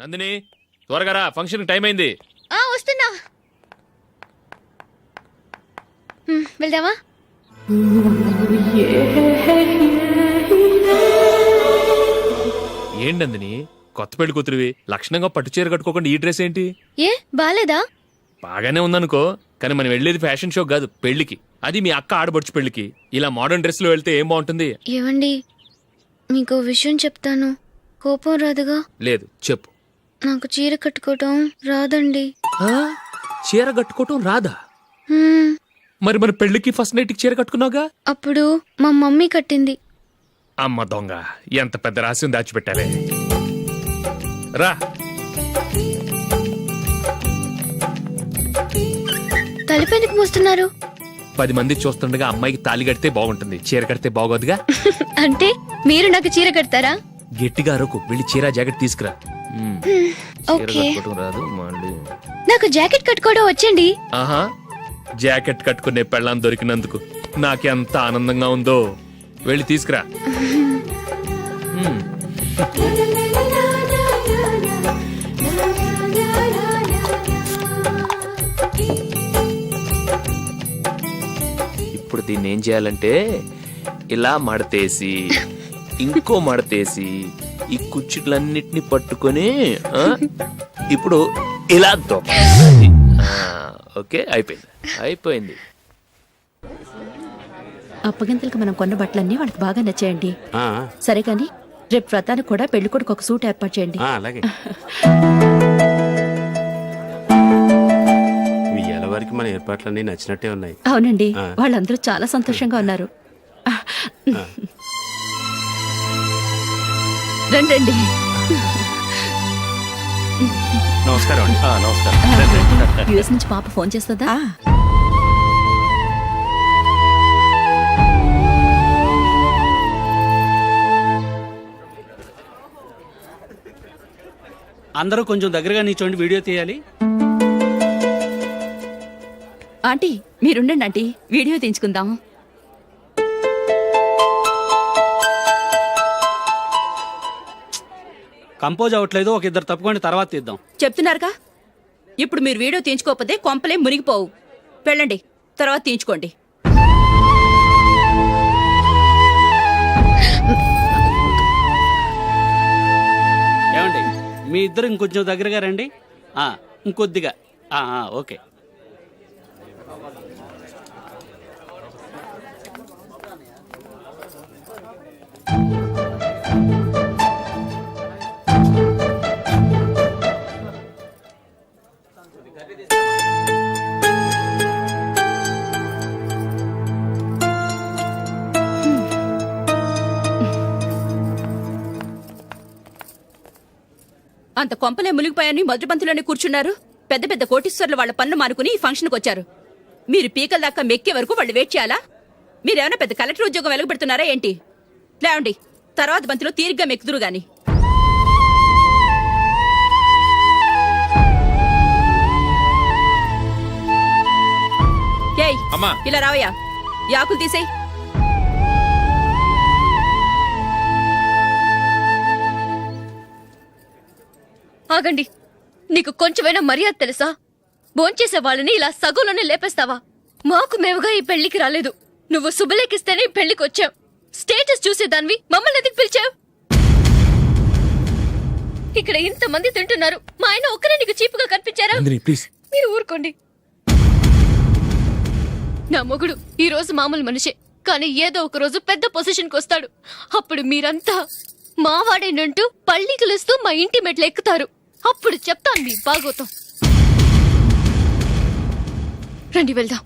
నందిని త్వరగా రా, function time అయింది. వస్తున్నా. వెళ్దామా? ఏంటి నందిని, కొత్త పెళ్లి కూతురివి, లక్షణంగా పట్టు చీర కట్టుకోకుండా ఈ డ్రెస్ ఏంటి? ఏ బాలేదా? బాగానే ఉందనుకో, కానీ మనం వెళ్ళేది ఫ్యాషన్ షో కాదు, పెళ్లికి. అది మీ అక్క ఆడబడుచు పెళ్లికి. ఇలా మోడర్న్ డ్రెస్ లో వెళ్తే ఏం బాగుంటుంది? ఏవండి, మీకు విషయం చెప్తాను, కోపం రాదుగా? లేదు, చెప్పు. నాకు చీర కట్టుకోవటం రాదండి. చీర కట్టుకోవటం రాదా? హ్మ్, మరి మన పెళ్లికి ఫస్ట్ నైట్ కి చీర కట్టుకున్నావుగా? అప్పుడు మా మమ్మీ కట్టింది. అమ్మ దొంగ, ఎంత పెద్ద రహస్యం దాచిపెట్టావే. రా. తలపెందుకు మోస్తున్నారు? 10 మంది చూస్తుండగా అమ్మాయికి తాళి కడితే బాగుంటుంది, చీర కడితే బాగోదుగా. అంటే మీరు నాకు చీర కడతారా? గట్టిగా అరకు, వెళ్ళి చీర జాకెట్ తీసుకురా. చీర ఓకే. కట్టుకోవటం రాదు మళ్ళీ. నాకు జాకెట్ కట్టుకోవడం వచ్చండి. ఆహా, జాకెట్ కట్టుకునే పెళ్ళాం దొరికినందుకు నాకెంత ఆనందంగా ఉందో. వెళ్ళి తీసుకురా. ఇప్పుడు దీన్ని ఏం చేయాలంటే, ఇలా మడతేసి ఇంకో మడతేసి ఈ కుచ్చిట్లన్నిటిని పట్టుకొని ఇప్పుడు ఇలా దొక్కాలి. ఓకే, అయిపోయింది. అప్పగింతలకు మనం కొన్న బట్టలన్నీ వాళ్ళకి బాగా నచ్చాయండి. సరే కానీ రేపు వ్రతానికి కూడా పెళ్లి కొడుకు ఒక సూట్ ఏర్పాటు చేయండి. అలాగే. వారికి మన ఏర్పాట్లన్నీ నచ్చినట్టే ఉన్నాయి. అవునండి, వాళ్ళందరూ చాలా సంతోషంగా ఉన్నారు. రండి. నమస్కారం. నమస్కారం. యుఎస్ నుంచి పాప ఫోన్ చేస్తుందా? అందరూ కొంచెం దగ్గరగా నిల్చోండి, వీడియో తీయాలి. ఆంటీ మీరుండండి ఆంటీ, వీడియో తీయించుకుందాం. కంపోజ్ అవ్వట్లేదు, ఒక ఇద్దరు తప్పుకొని తర్వాత తీద్దాం. చెప్తున్నారుగా, ఇప్పుడు మీరు వీడియో తీయించుకోకపోతే కొంపలే మునిగిపోవు. వెళ్ళండి, తర్వాత తీయించుకోండి. ఏమండి, మీ ఇద్దరు ఇంకొంచెం దగ్గరగా రండి. ఇంకొద్దిగా. ఓకే. అంత కొంపలే మునిగిపోయాని మొదటి బంతిలోనే కూర్చున్నారు. పెద్ద పెద్ద కోటీశ్వర్లు వాళ్ళ పన్ను మానుకుని ఈ ఫంక్షన్కి వచ్చారు. మీరు పీకల దాకా మెక్కే వరకు వాళ్ళు వెయిట్ చేయాలా? మీరేమైనా పెద్ద కలెక్టర్ ఉద్యోగం వెలగబెడుతున్నారా ఏంటి? లేవండి, తర్వాత బంతిలో తీరిగ్గా మెక్కుదురు గాని. ఏయ్, ఇలా రావయ్యా, యాకులు తీసేయ్. ఆగండి, నీకు కొంచెమైనా మర్యాద తెలుసా? భోంచేసే వాళ్ళని ఇలా సగంలోనే లేపేస్తావా? మాకు మేముగా ఈ పెళ్లికి రాలేదు, నువ్వు శుభలేఖిస్తేనే ఈ పెళ్లికి వచ్చావు. స్టేటస్ చూసేదానివి మమ్మల్ని ఎందుకు పిలిచావు? ఇక్కడ ఇంతమంది తింటున్నారు, మా ఆయన ఒక్కరే నీకు చీపుగా కనిపించారా? మీరు ఊరుకోండి. నా మొగుడు ఈ రోజు మామూలు మనిషే, కానీ ఏదో ఒక రోజు పెద్ద పొజిషన్కి వస్తాడు. అప్పుడు మీరంతా మావాడేనంటూ పళ్ళికలుస్తూ మా ఇంటి మెట్లు ఎక్కుతారు. అప్పుడు చెప్తాను మీ బాగోతం. రండి వెళ్దాం.